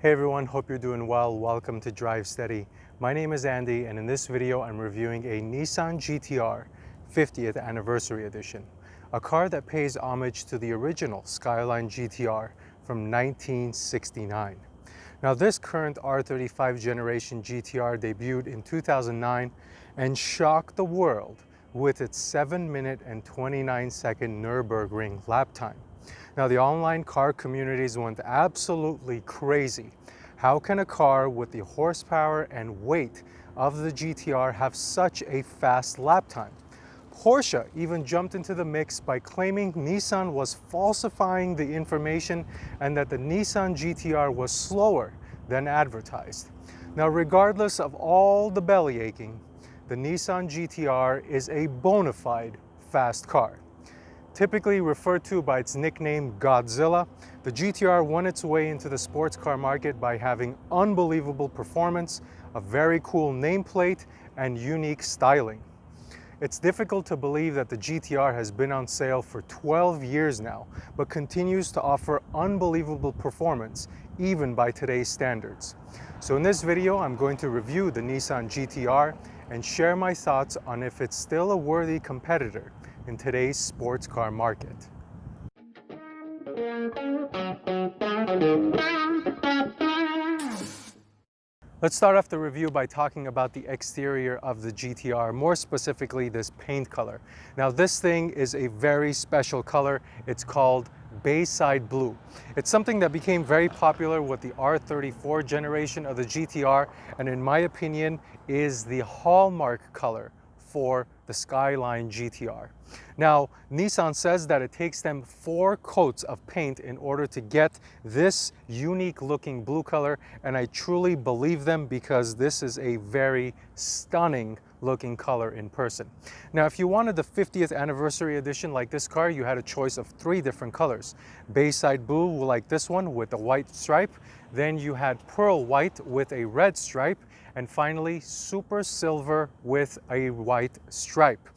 Hey everyone, hope you're doing well. Welcome to Drive Steady. My name is Andy, and in this video I'm reviewing a Nissan GTR 50th Anniversary Edition, a car that pays homage to the original Skyline GTR from 1969. Now this current R35 generation GTR debuted in 2009 and shocked the world with its 7-minute and 29-second Nürburgring lap time. Now the online car communities went absolutely crazy. How can a car with the horsepower and weight of the GTR have such a fast lap time? Porsche even jumped into the mix by claiming Nissan was falsifying the information and that the Nissan GTR was slower than advertised. Now regardless of all the belly aching, the Nissan GTR is a bona fide fast car. Typically referred to by its nickname Godzilla, the GTR won its way into the sports car market by having unbelievable performance, a very cool nameplate, and unique styling. It's difficult to believe that the GTR has been on sale for 12 years now, but continues to offer unbelievable performance, even by today's standards. So in this video, I'm going to review the Nissan GTR and share my thoughts on if it's still a worthy competitor in today's sports car market. Let's start off the review by talking about the exterior of the GTR, more specifically this paint color. Now this thing is a very special color. It's called Bayside Blue. It's something that became very popular with the R34 generation of the GTR, and in my opinion is the hallmark color for the Skyline GTR. Now, Nissan says that it takes them 4 coats of paint in order to get this unique looking blue color, and I truly believe them because this is a very stunning looking color in person. Now, if you wanted the 50th anniversary edition like this car, you had a choice of 3 different colors. Bayside Blue like this one with a white stripe, then you had Pearl White with a red stripe, and finally Super Silver with a white stripe.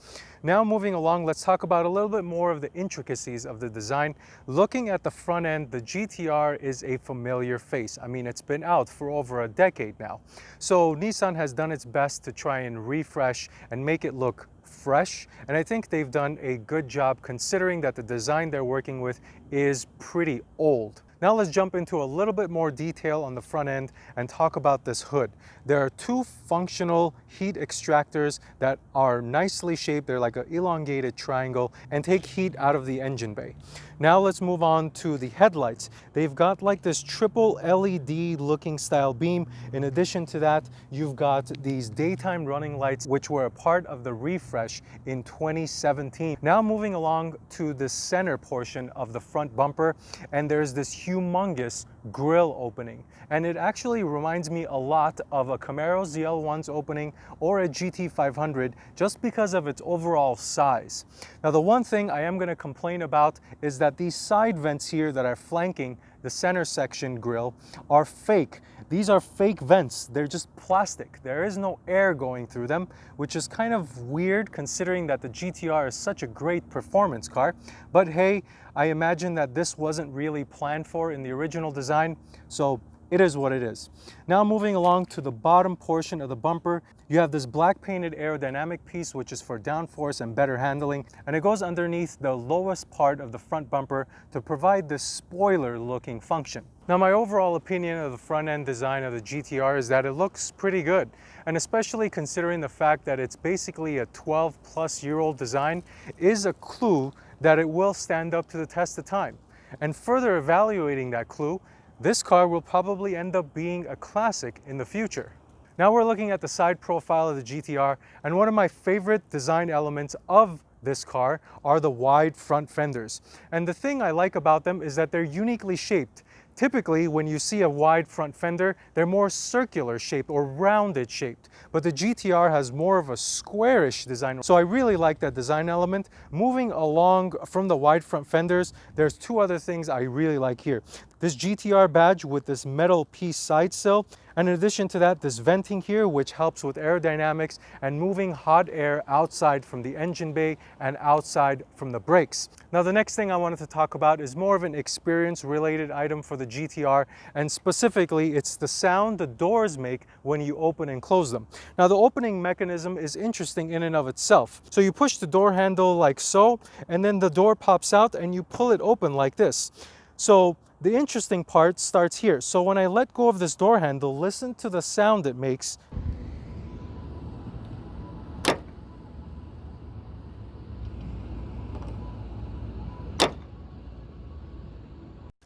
Now moving along, let's talk about a little bit more of the intricacies of the design. Looking at the front end, the GTR is a familiar face. I mean, it's been out for over a decade now. So Nissan has done its best to try and refresh and make it look fresh, and I think they've done a good job considering that the design they're working with is pretty old. Now let's jump into a little bit more detail on the front end and talk about this hood. There are 2 functional heat extractors that are nicely shaped. They're like an elongated triangle and take heat out of the engine bay. Now let's move on to the headlights. They've got like this triple LED looking style beam. In addition to that, you've got these daytime running lights, which were a part of the refresh in 2017. Now moving along to the center portion of the front bumper, and there's this humongous grille opening, and it actually reminds me a lot of a Camaro ZL1's opening or a GT500 just because of its overall size. Now the one thing I am going to complain about is that these side vents here that are flanking the center section grille are fake. These are fake vents. They're just plastic. There is no air going through them, which is kind of weird considering that the GTR is such a great performance car. But hey, I imagine that this wasn't really planned for in the original design, so it is what it is. Now moving along to the bottom portion of the bumper, you have this black painted aerodynamic piece which is for downforce and better handling, and it goes underneath the lowest part of the front bumper to provide this spoiler looking function. Now my overall opinion of the front end design of the GTR is that it looks pretty good, and especially considering the fact that it's basically a 12-plus-year-old design is a clue that it will stand up to the test of time. And further evaluating that clue, this car will probably end up being a classic in the future. Now we're looking at the side profile of the GTR, and one of my favorite design elements of this car are the wide front fenders. And the thing I like about them is that they're uniquely shaped. Typically, when you see a wide front fender, they're more circular shaped or rounded shaped, but the GTR has more of a squarish design. So I really like that design element. Moving along from the wide front fenders, there's 2 other things I really like here. this GTR badge with this metal piece side sill. And in addition to that, this venting here, which helps with aerodynamics and moving hot air outside from the engine bay and outside from the brakes. Now, the next thing I wanted to talk about is more of an experience related item for the GTR, and specifically it's the sound the doors make when you open and close them. Now, the opening mechanism is interesting in and of itself. So you push the door handle like so, and then the door pops out and you pull it open like this. So the interesting part starts here. So when I let go of this door handle, listen to the sound it makes.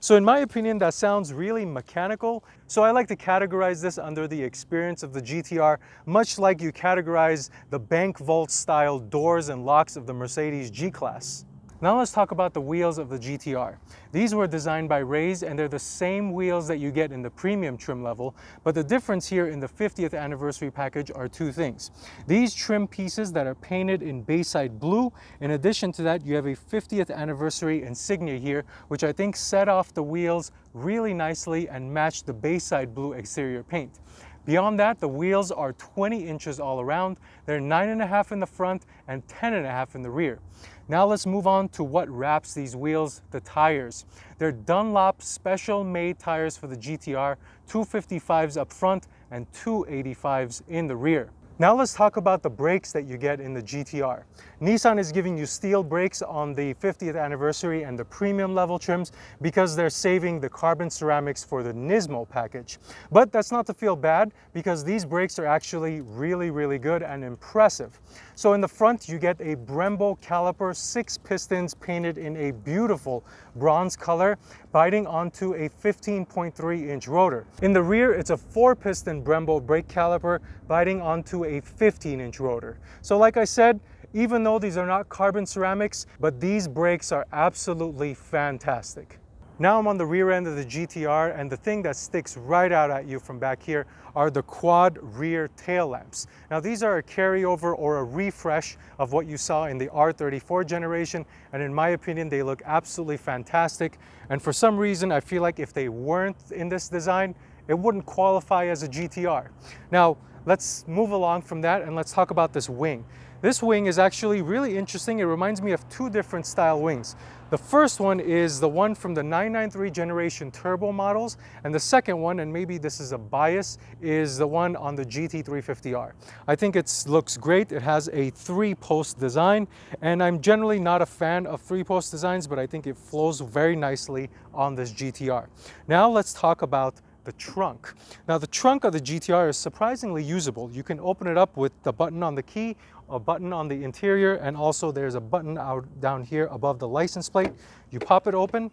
So in my opinion, that sounds really mechanical. So I like to categorize this under the experience of the GTR, much like you categorize the bank vault style doors and locks of the Mercedes G-Class. Now let's talk about the wheels of the GTR. These were designed by Rays, and they're the same wheels that you get in the premium trim level, but the difference here in the 50th anniversary package are two things. These trim pieces that are painted in Bayside blue. In addition to that, you have a 50th anniversary insignia here, which I think set off the wheels really nicely and matched the Bayside blue exterior paint. Beyond that, the wheels are 20 inches all around. They're 9.5 in the front and 10.5 in the rear. Now let's move on to what wraps these wheels, the tires. They're Dunlop special made tires for the GTR, 255s up front and 285s in the rear. Now let's talk about the brakes that you get in the GTR. Nissan is giving you steel brakes on the 50th anniversary and the premium level trims because they're saving the carbon ceramics for the Nismo package. But that's not to feel bad, because these brakes are actually really good and impressive. So in the front, you get a Brembo caliper, 6 pistons painted in a beautiful bronze color, biting onto a 15.3-inch rotor. In the rear, it's a 4-piston Brembo brake caliper biting onto a 15-inch rotor. So like I said, even though these are not carbon ceramics, but these brakes are absolutely fantastic. Now I'm on the rear end of the GTR, and the thing that sticks right out at you from back here are the quad rear tail lamps. Now these are a carryover or a refresh of what you saw in the R34 generation, and in my opinion they look absolutely fantastic. And for some reason I feel like if they weren't in this design, it wouldn't qualify as a GTR. Now let's move along from that and let's talk about this wing. This wing is actually really interesting. It reminds me of two different style wings. The first one is the one from the 993 generation turbo models, and the second one, and maybe this is a bias, is the one on the GT350R. I think it looks great. It has a 3-post design, and I'm generally not a fan of 3-post designs, but I think it flows very nicely on this GTR. Now let's talk about the trunk. Now the trunk of the GTR is surprisingly usable. You can open it up with the button on the key, a button on the interior, and also there's a button out down here above the license plate. You pop it open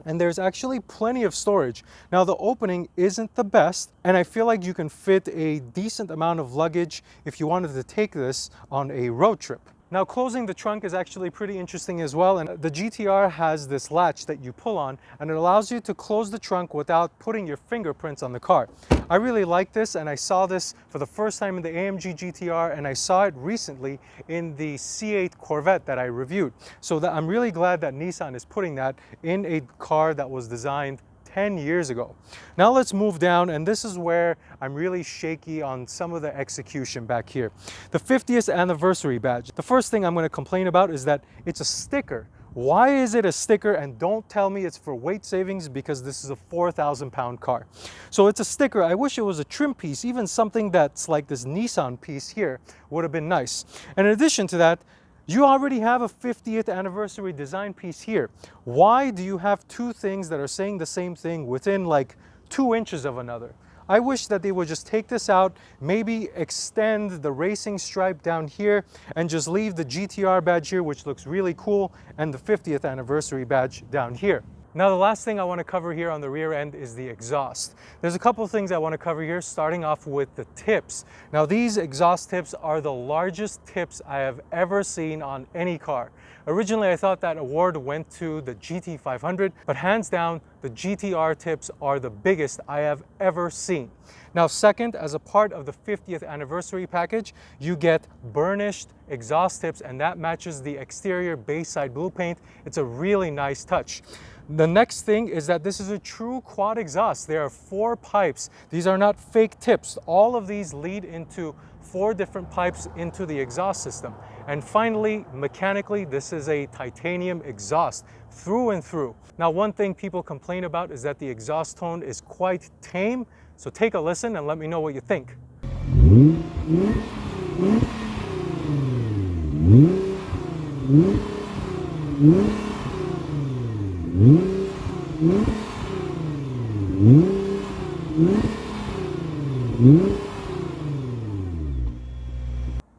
and there's actually plenty of storage. Now the opening isn't the best, and I feel like you can fit a decent amount of luggage if you wanted to take this on a road trip. Now closing the trunk is actually pretty interesting as well, and the GTR has this latch that you pull on, and it allows you to close the trunk without putting your fingerprints on the car. I really like this, and I saw this for the first time in the AMG GTR, and I saw it recently in the C8 Corvette that I reviewed. So I'm really glad that Nissan is putting that in a car that was designed 10 years ago. Now let's move down, and this is where I'm really shaky on some of the execution back here. The 50th anniversary badge. The first thing I'm going to complain about is that it's a sticker. Why is it a sticker? And don't tell me it's for weight savings, because this is a 4,000-pound car. So it's a sticker. I wish it was a trim piece. Even something that's like this Nissan piece here would have been nice. And in addition to that, you already have a 50th anniversary design piece here. Why do you have two things that are saying the same thing within like 2 inches of another? I wish that they would just take this out, maybe extend the racing stripe down here, and just leave the GTR badge here, which looks really cool, and the 50th anniversary badge down here. Now the last thing I want to cover here on the rear end is the exhaust. There's a couple of things I want to cover here, starting off with the tips. Now these exhaust tips are the largest tips I have ever seen on any car. Originally I thought that award went to the GT500, but hands down the GTR tips are the biggest I have ever seen. Now, second, as a part of the 50th anniversary package, you get burnished exhaust tips, and that matches the exterior Bayside blue paint. It's a really nice touch. The next thing is that this is a true quad exhaust. There are 4 pipes. These are not fake tips. All of these lead into 4 different pipes into the exhaust system. And finally, mechanically, this is a titanium exhaust through and through. Now, one thing people complain about is that the exhaust tone is quite tame. So take a listen and let me know what you think.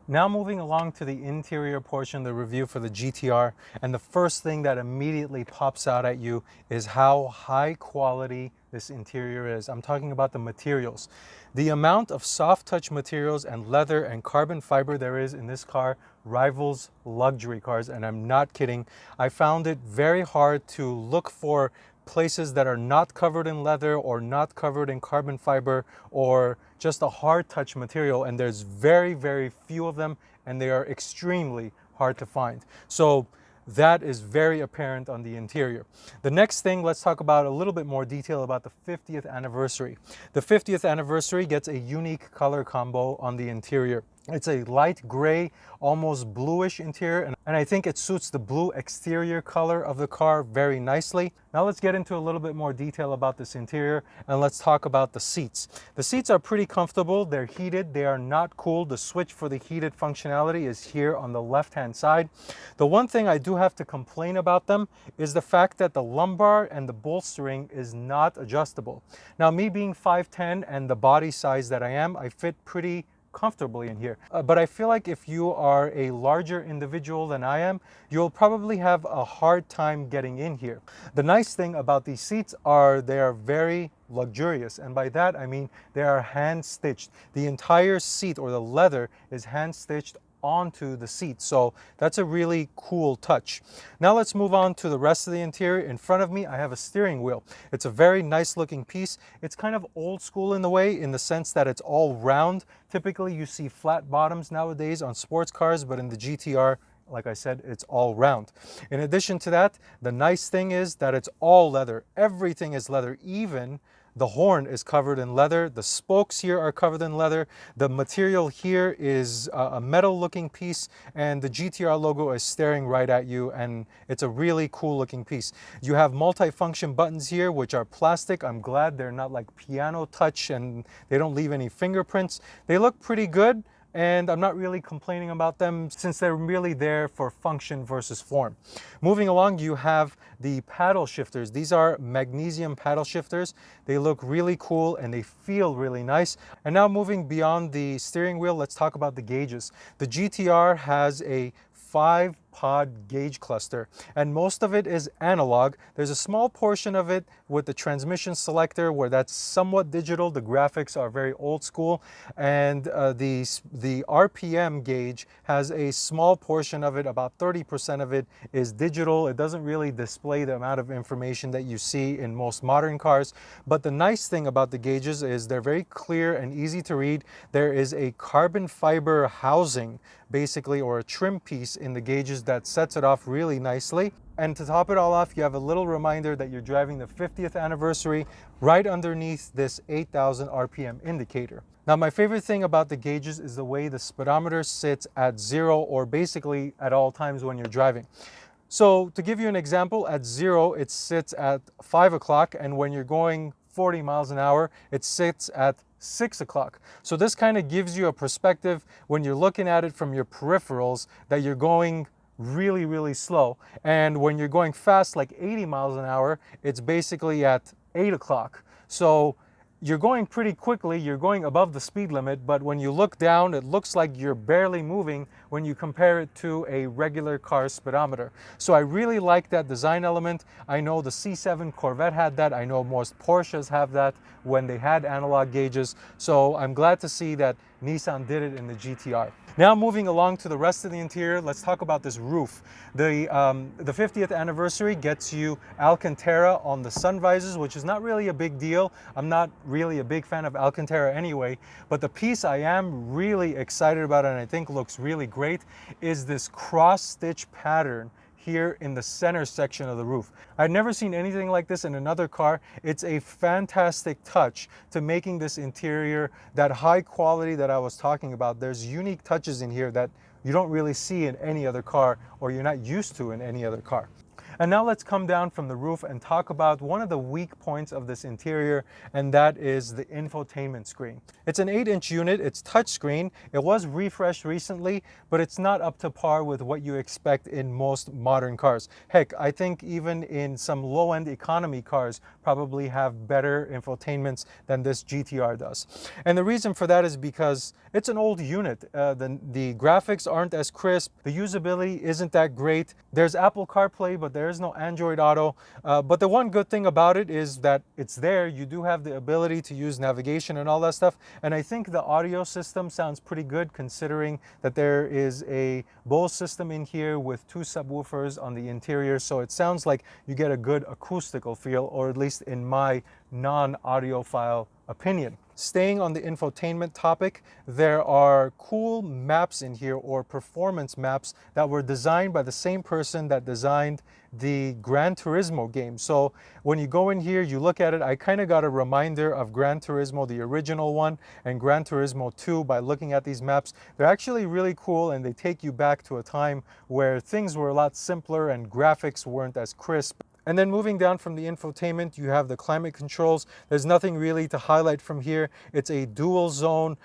Now moving along to the interior portion, the review for the GTR, and the first thing that immediately pops out at you is how high quality this interior is. I'm talking about the materials. The amount of soft touch materials and leather and carbon fiber there is in this car rivals luxury cars, and I'm not kidding. I found it very hard to look for places that are not covered in leather or not covered in carbon fiber or just a hard touch material, and there's very, very few of them, and they are extremely hard to find. So that is very apparent on the interior. The next thing, let's talk about a little bit more detail about the 50th anniversary. The 50th anniversary gets a unique color combo on the interior. It's a light gray, almost bluish interior, and I think it suits the blue exterior color of the car very nicely. Now let's get into a little bit more detail about this interior, and let's talk about the seats. The seats are pretty comfortable. They're heated. They are not cooled. The switch for the heated functionality is here on the left-hand side. The one thing I do have to complain about them is the fact that the lumbar and the bolstering is not adjustable. Now, me being 5'10" and the body size that I am, I fit pretty comfortably in here. But I feel like if you are a larger individual than I am, you'll probably have a hard time getting in here. The nice thing about these seats are they are very luxurious, and by that I mean they are hand stitched. The entire seat or the leather is hand stitched onto the seat, so that's a really cool touch. Now let's move on to the rest of the interior. In front of me I have a steering wheel. It's a very nice looking piece. It's kind of old school in the way, in the sense that it's all round. Typically you see flat bottoms nowadays on sports cars, but in the GTR, like I said, it's all round. In addition to that, the nice thing is that it's all leather. Everything is leather. Even the horn is covered in leather. The spokes here are covered in leather. The material here is a metal looking piece, and the GTR logo is staring right at you, and it's a really cool looking piece. You have multi-function buttons here, which are plastic. I'm glad they're not like piano touch and they don't leave any fingerprints. They look pretty good, and I'm not really complaining about them since they're really there for function versus form. Moving along, you have the paddle shifters. These are magnesium paddle shifters. They look really cool and they feel really nice. And now moving beyond the steering wheel, let's talk about the gauges. The GTR has a 5-pod gauge cluster, and most of it is analog. There's a small portion of it with the transmission selector where that's somewhat digital. The graphics are very old school, and the RPM gauge has a small portion of it. About 30% of it is digital. It doesn't really display the amount of information that you see in most modern cars, but the nice thing about the gauges is they're very clear and easy to read. There is a carbon fiber housing, basically, or a trim piece in the gauges that sets it off really nicely. And to top it all off, you have a little reminder that you're driving the 50th anniversary right underneath this 8,000 RPM indicator. Now, my favorite thing about the gauges is the way the speedometer sits at 0, or basically at all times when you're driving. So to give you an example, at 0 it sits at 5 o'clock, and when you're going 40 miles an hour it sits at 6 o'clock. So this kind of gives you a perspective when you're looking at it from your peripherals that you're going really, really slow. And when you're going fast, like 80 miles an hour, it's basically at 8 o'clock. So you're going pretty quickly, you're going above the speed limit, but when you look down, it looks like you're barely moving when you compare it to a regular car speedometer. So I really like that design element. I know the C7 Corvette had that. I know most Porsches have that when they had analog gauges. So I'm glad to see that Nissan did it in the GTR. Now moving along to the rest of the interior, let's talk about this roof. The 50th anniversary gets you Alcantara on the sun visors, which is not really a big deal. I'm not really a big fan of Alcantara anyway, but the piece I am really excited about and I think looks really great is this cross-stitch pattern here in the center section of the roof. I've never seen anything like this in another car. It's a fantastic touch to making this interior that high quality that I was talking about. There's unique touches in here that you don't really see in any other car, or you're not used to in any other car. And now let's come down from the roof and talk about one of the weak points of this interior, and that is the infotainment screen. It's an 8-inch unit, it's touchscreen. It was refreshed recently, but it's not up to par with what you expect in most modern cars. Heck, I think even in some low-end economy cars probably have better infotainments than this GTR does. And the reason for that is because it's an old unit. The graphics aren't as crisp, the usability isn't that great. There's Apple CarPlay, but there is no Android Auto. But the one good thing about it is that it's there. You do have the ability to use navigation and all that stuff. And I think the audio system sounds pretty good considering that there is a Bose system in here with 2 subwoofers on the interior. So it sounds like you get a good acoustical feel, or at least in my non-audiophile opinion. Staying on the infotainment topic, there are cool maps in here, or performance maps, that were designed by the same person that designed the Gran Turismo game. So when you go in here, you look at it, I kind of got a reminder of Gran Turismo, the original one, and Gran Turismo 2 by looking at these maps. They're actually really cool, and they take you back to a time where things were a lot simpler and graphics weren't as crisp. And then moving down from the infotainment, you have the climate controls. There's nothing really to highlight from here. It's a dual zone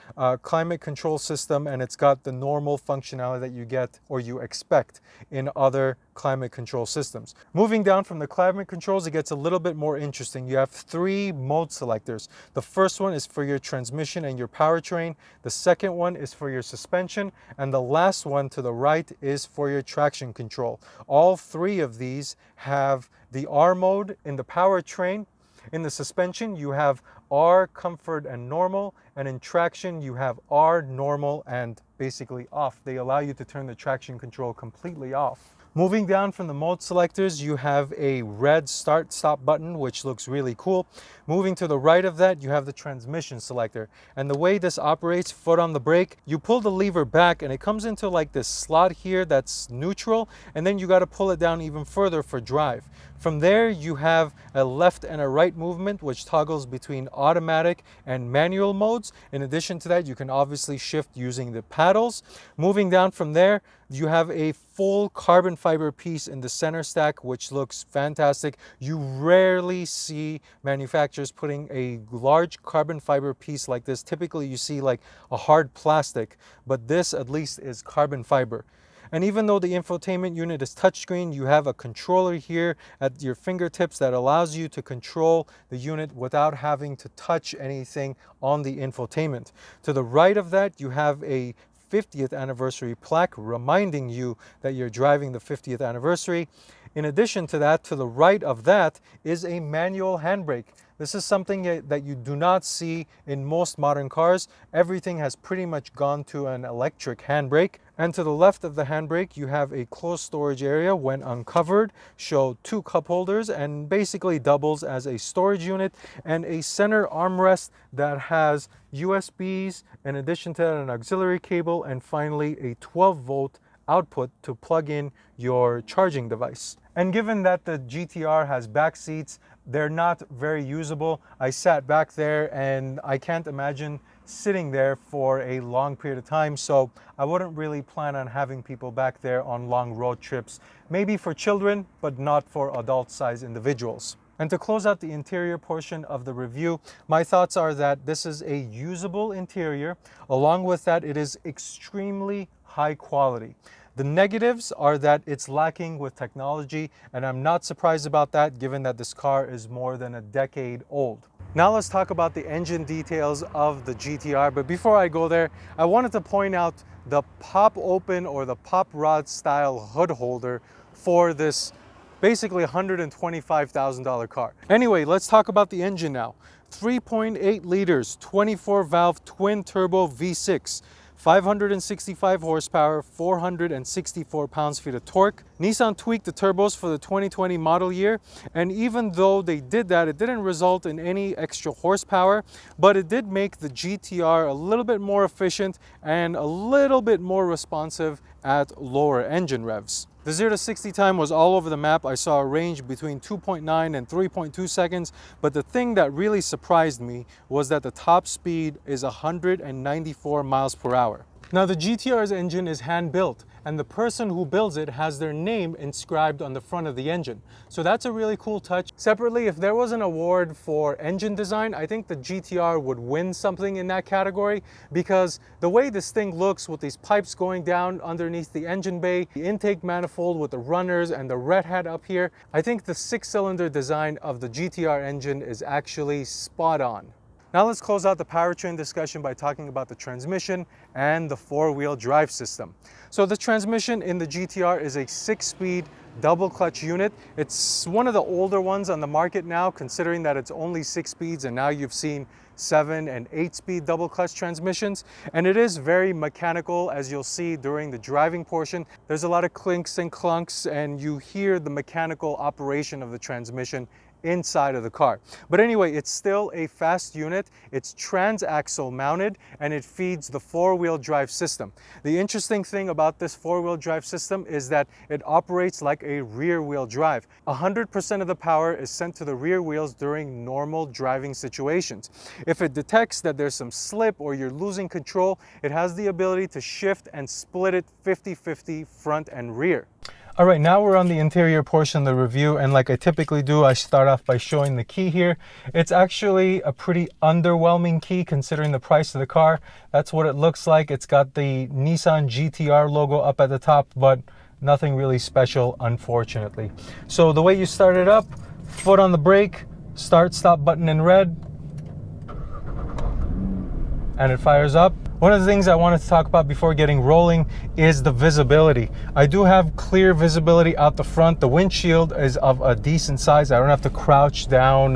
climate control system, and it's got the normal functionality that you get or you expect in other climate control systems. Moving down from the climate controls, it gets a little bit more interesting. You have 3 mode selectors. The first one is for your transmission and your powertrain. The second one is for your suspension. And the last one to the right is for your traction control. All 3 of these have the R mode in the powertrain. In the suspension, you have R, comfort, and normal. And in traction, you have R, normal, and basically off. They allow you to turn the traction control completely off. Moving down from the mode selectors, you have a red start-stop button, which looks really cool. Moving to the right of that, you have the transmission selector. And the way this operates, foot on the brake, you pull the lever back and it comes into like this slot here that's neutral, and then you got to pull it down even further for drive. From there, you have a left and a right movement, which toggles between automatic and manual modes. In addition to that, you can obviously shift using the paddles. Moving down from there, you have a full carbon fiber piece in the center stack, which looks fantastic. You rarely see manufacturers putting a large carbon fiber piece like this. Typically, you see like a hard plastic, but this at least is carbon fiber. And even though the infotainment unit is touchscreen, you have a controller here at your fingertips that allows you to control the unit without having to touch anything on the infotainment. To the right of that, you have a 50th anniversary plaque reminding you that you're driving the 50th anniversary. In addition to that, to the right of that is a manual handbrake. This is something that you do not see in most modern cars. Everything has pretty much gone to an electric handbrake. And to the left of the handbrake, you have a closed storage area. When uncovered, show 2 cup holders and basically doubles as a storage unit, and a center armrest that has USBs, in addition to that an auxiliary cable, and finally a 12-volt output to plug in your charging device. And given that the GTR has back seats, they're not very usable. I sat back there and I can't imagine sitting there for a long period of time, so I wouldn't really plan on having people back there on long road trips. Maybe for children, but not for adult-sized individuals. And to close out the interior portion of the review, my thoughts are that this is a usable interior. Along with that, it is extremely high quality. The negatives are that it's lacking with technology, and I'm not surprised about that given that this car is more than a decade old. Now let's talk about the engine details of the GTR, but before I go there, I wanted to point out the pop open or the pop rod style hood holder for this Basically $125,000 car. Anyway, let's talk about the engine now. 3.8 liters, 24 valve twin turbo V6. 565 horsepower, 464 pounds-feet of torque. Nissan tweaked the turbos for the 2020 model year, and even though they did that, it didn't result in any extra horsepower, but it did make the GTR a little bit more efficient and a little bit more responsive at lower engine revs. The 0 to 60 time was all over the map. I saw a range between 2.9 and 3.2 seconds, but the thing that really surprised me was that the top speed is 194 miles per hour. Now, the GTR's engine is hand-built, and the person who builds it has their name inscribed on the front of the engine. So that's a really cool touch. Separately, if there was an award for engine design, I think the GTR would win something in that category, because the way this thing looks with these pipes going down underneath the engine bay, the intake manifold with the runners and the red hat up here, I think the 6-cylinder design of the GTR engine is actually spot on. Now let's close out the powertrain discussion by talking about the transmission and the 4-wheel drive system. So the transmission in the GTR is a 6-speed double clutch unit. It's one of the older ones on the market now, considering that it's only 6 speeds, and now you've seen 7 and 8-speed double clutch transmissions. And it is very mechanical, as you'll see during the driving portion. There's a lot of clinks and clunks, and you hear the mechanical operation of the transmission inside of the car. But anyway, it's still a fast unit. It's transaxle mounted, and it feeds the 4-wheel drive system. The interesting thing about this 4-wheel drive system is that it operates like a rear-wheel drive. 100% of the power is sent to the rear wheels during normal driving situations. If it detects that there's some slip or you're losing control, it has the ability to shift and split it 50-50 front and rear. All right, now we're on the interior portion of the review, and like I typically do, I start off by showing the key here. It's actually a pretty underwhelming key considering the price of the car. That's what it looks like. It's got the Nissan GTR logo up at the top, but nothing really special, unfortunately. So the way you start it up, foot on the brake, start stop button in red, and it fires up. One of the things I wanted to talk about before getting rolling is the visibility. I do have clear visibility out the front. The windshield is of a decent size. I don't have to crouch down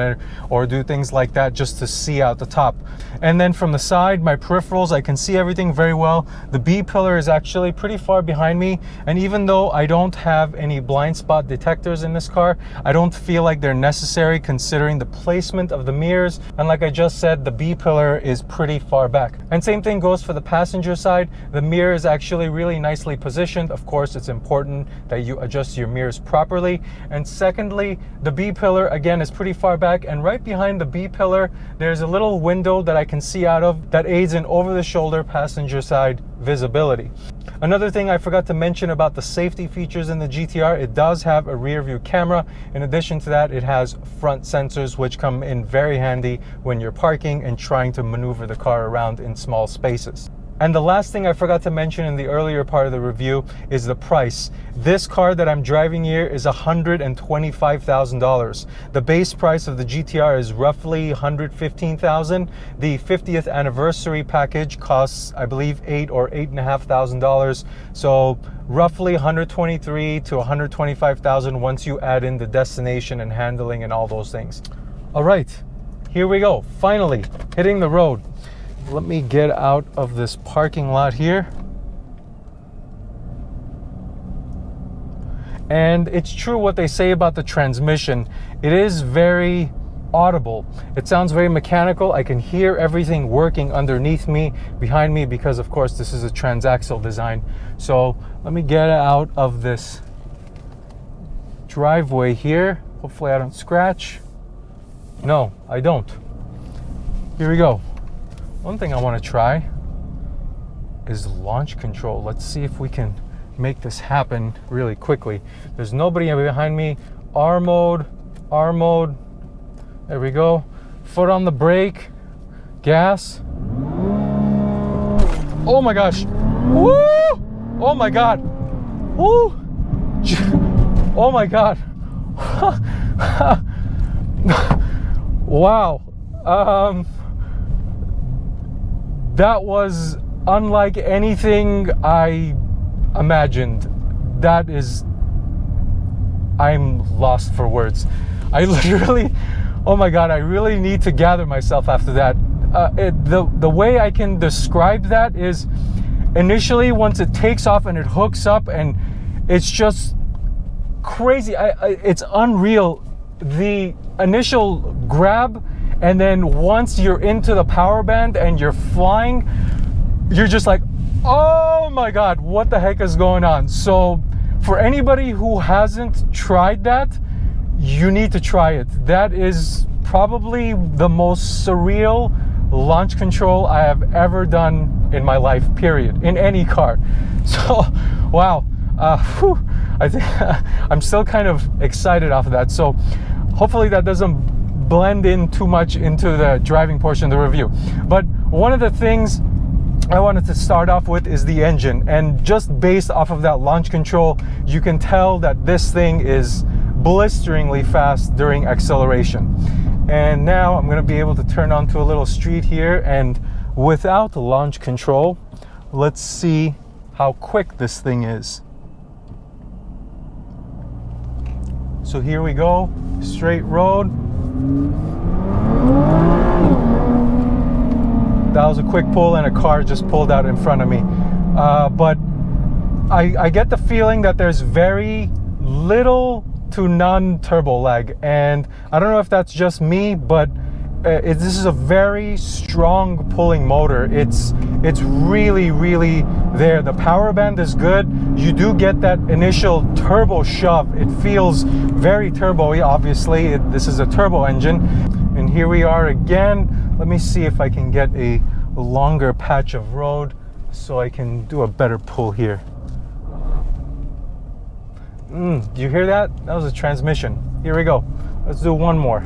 or do things like that just to see out the top. And then from the side, my peripherals, I can see everything very well. The B pillar is actually pretty far behind me. And even though I don't have any blind spot detectors in this car, I don't feel like they're necessary considering the placement of the mirrors. And like I just said, the B pillar is pretty far back. And same thing goes for the passenger side. The mirror is actually really nicely positioned. Of course, it's important that you adjust your mirrors properly. And secondly, the B pillar again is pretty far back, and right behind the B pillar there's a little window that I can see out of that aids in over-the-shoulder passenger side visibility. Another thing I forgot to mention about the safety features in the GTR, it does have a rear view camera. In addition to that, it has front sensors, which come in very handy when you're parking and trying to maneuver the car around in small spaces. And the last thing I forgot to mention in the earlier part of the review is the price. This car that I'm driving here is $125,000. The base price of the GTR is roughly $115,000. The 50th anniversary package costs, I believe, $8,000 or $8,500. So roughly $123,000 to $125,000 once you add in the destination and handling and all those things. All right, here we go. Finally, hitting the road. Let me get out of this parking lot here. And it's true what they say about the transmission. It is very audible. It sounds very mechanical. I can hear everything working underneath me, behind me, because of course this is a transaxle design. So let me get out of this driveway here. Hopefully I don't scratch. No, I don't. Here we go. One thing I want to try is launch control. Let's see if we can make this happen really quickly. There's nobody behind me. R mode, R mode. There we go. Foot on the brake, gas. Oh my gosh. Woo! Oh my God. Woo! Oh my God. Wow. That was unlike anything I imagined. I'm lost for words. I literally, oh my God, I really need to gather myself after that. The way I can describe that is initially once it takes off and it hooks up, and it's just crazy. It's unreal. The initial grab, and then once you're into the power band and you're flying, you're just like, oh my God, what the heck is going on? So for anybody who hasn't tried that, you need to try it. That is probably the most surreal launch control I have ever done in my life, period, in any car. So, wow. I think I'm still kind of excited off of that. So hopefully that doesn't blend in too much into the driving portion of the review. But one of the things I wanted to start off with is the engine, and just based off of that launch control, you can tell that this thing is blisteringly fast during acceleration. And now I'm going to be able to turn onto a little street here, and without launch control, let's see how quick this thing is. So here we go, straight road. That was a quick pull, and a car just pulled out in front of me. But I get the feeling that there's very little to none turbo lag, and I don't know if that's just me, but this is a very strong pulling motor. It's really there. The power band is good. You do get that initial turbo shove. It feels very turbo-y. Obviously this is a turbo engine. And here we are again. Let me see if I can get a longer patch of road so I can do a better pull here. Do you hear that? That was a transmission. Here we go. Let's do one more.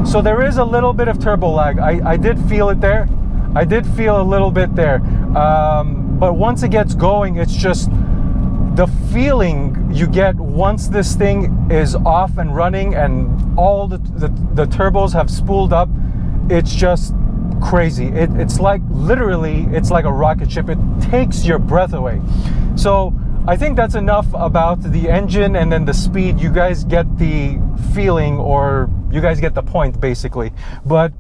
So there is a little bit of turbo lag. I did feel it there. I did feel a little bit there. But once it gets going, it's just the feeling you get once this thing is off and running and all the turbos have spooled up. It's just crazy. It's like, literally, it's like a rocket ship. It takes your breath away. So I think that's enough about the engine and then the speed. You guys get the feeling, or you guys get the point, basically. But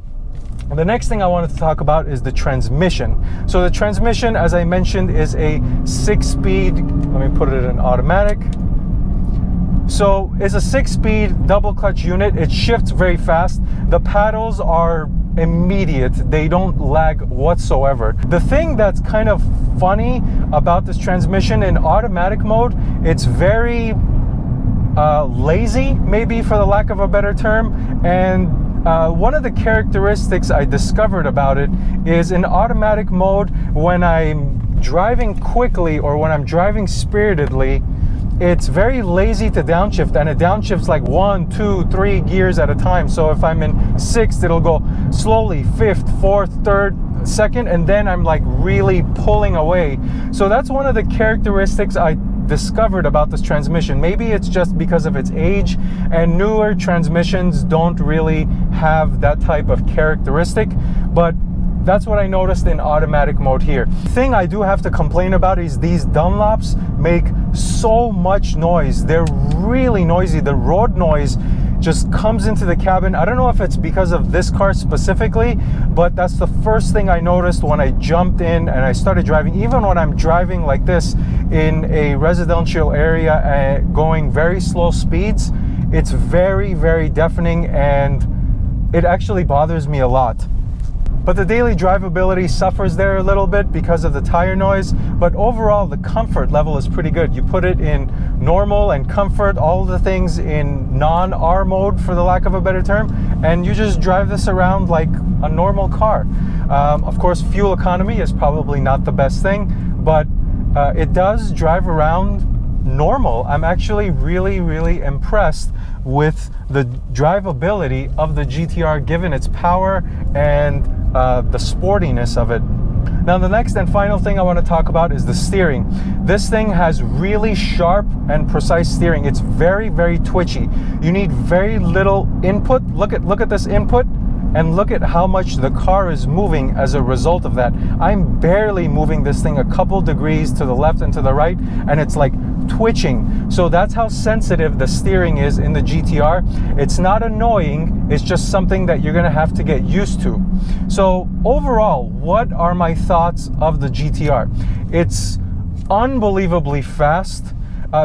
the next thing I wanted to talk about is the transmission. So the transmission, as I mentioned, is a 6-speed, let me put it in automatic. So it's a 6-speed double clutch unit. It shifts very fast. The paddles are immediate. They don't lag whatsoever. The thing that's kind of funny about this transmission, in automatic mode, it's very lazy, maybe, for the lack of a better term. And one of the characteristics I discovered about it is, in automatic mode, when I'm driving quickly or when I'm driving spiritedly, it's very lazy to downshift, and it downshifts like 1, 2, 3 gears at a time. So if I'm in 6th, it'll go slowly 5th, 4th, 3rd, 2nd, and then I'm like really pulling away. So that's one of the characteristics I discovered about this transmission. Maybe it's just because of its age, and newer transmissions don't really have that type of characteristic, but that's what I noticed in automatic mode here. The thing I do have to complain about is these Dunlops make so much noise. They're really noisy. The road noise just comes into the cabin. I don't know if it's because of this car specifically, but that's the first thing I noticed when I jumped in and I started driving. Even when I'm driving like this in a residential area, going very slow speeds, it's very deafening, and it actually bothers me a lot. But the daily drivability suffers there a little bit because of the tire noise, but overall the comfort level is pretty good. You put it in normal and comfort, all the things in non-R mode, for the lack of a better term, and you just drive this around like a normal car. Of course, fuel economy is probably not the best thing, but it does drive around normal. I'm actually really impressed with the drivability of the GTR, given its power and the sportiness of it. Now, the next and final thing I want to talk about is the steering. This thing has really sharp and precise steering. It's very twitchy. You need very little input. Look at this input. and look at how much the car is moving as a result of that. I'm barely moving this thing a couple degrees to the left and to the right, and it's like twitching. So that's how sensitive the steering is in the GTR. It's not annoying, it's just something that you're gonna have to get used to. So overall, what are my thoughts of the GTR? It's unbelievably fast.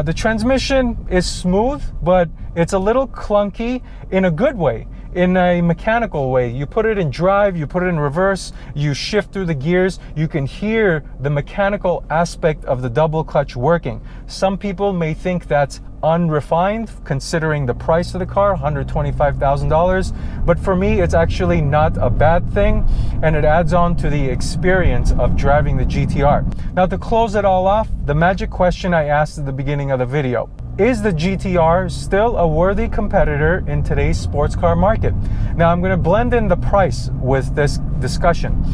The transmission is smooth, but it's a little clunky in a good way, in a mechanical way. You put it in drive, you put it in reverse, you shift through the gears, you can hear the mechanical aspect of the double clutch working. Some people may think that's unrefined considering the price of the car, $125,000, but for me it's actually not a bad thing, and it adds on to the experience of driving the GTR. Now, to close it all off, the magic question I asked at the beginning of the video: is the GTR still a worthy competitor in today's sports car market? Now, I'm going to blend in the price with this discussion.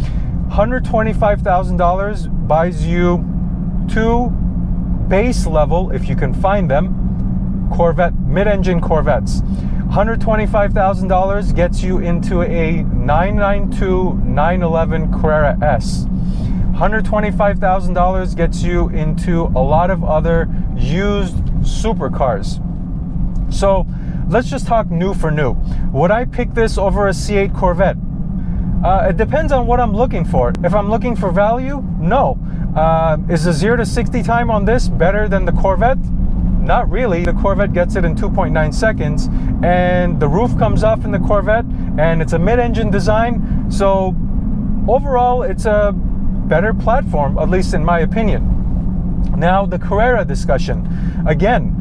$125,000 buys you two base level, if you can find them, Corvette, mid-engine Corvettes. $125,000 gets you into a 992 911 Carrera S. $125,000 gets you into a lot of other used supercars. So let's just talk new for new. Would I pick this over a C8 Corvette? It depends on what I'm looking for. If I'm looking for value, no. Is the 0 to 60 time on this better than the Corvette? Not really. The Corvette gets it in 2.9 seconds, and the roof comes off in the Corvette, and it's a mid-engine design. So overall, it's a better platform, at least in my opinion. Now, the Carrera discussion. Again,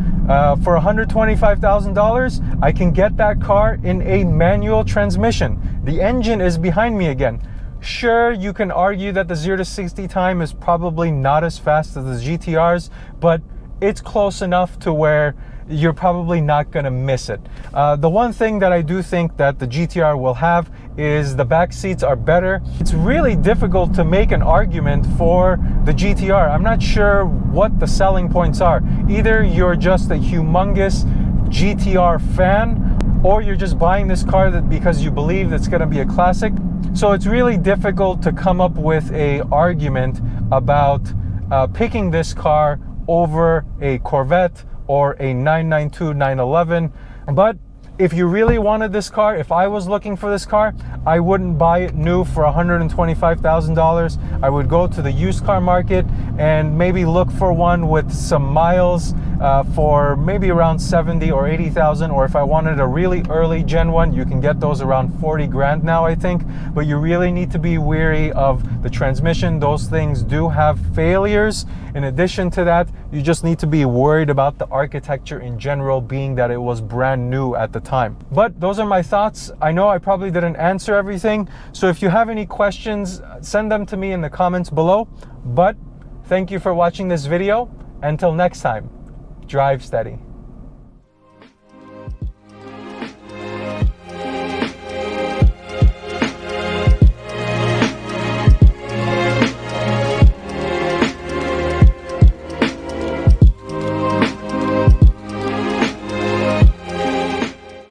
for $125,000, I can get that car in a manual transmission. The engine is behind me again. Sure, you can argue that the 0 to 60 time is probably not as fast as the GTRs, but it's close enough to where you're probably not going to miss it. The one thing that I do think that the GTR will have is the back seats are better. It's really difficult to make an argument for the GTR. I'm not sure what the selling points are. Either you're just a humongous GTR fan, or you're just buying this car because you believe it's going to be a classic. So it's really difficult to come up with an argument about picking this car over a Corvette or a 992 911. But if you really wanted this car, if I was looking for this car, I wouldn't buy it new for $125,000. I would go to the used car market and maybe look for one with some miles for maybe around 70 or 80,000. Or if I wanted a really early gen one, you can get those around 40 grand now, I think. But you really need to be wary of the transmission. Those things do have failures. In addition to that, you just need to be worried about the architecture in general, being that it was brand new at the time. But those are my thoughts. I know I probably didn't answer everything, so if you have any questions, send them to me in the comments below. But thank you for watching this video. Until next time, drive steady.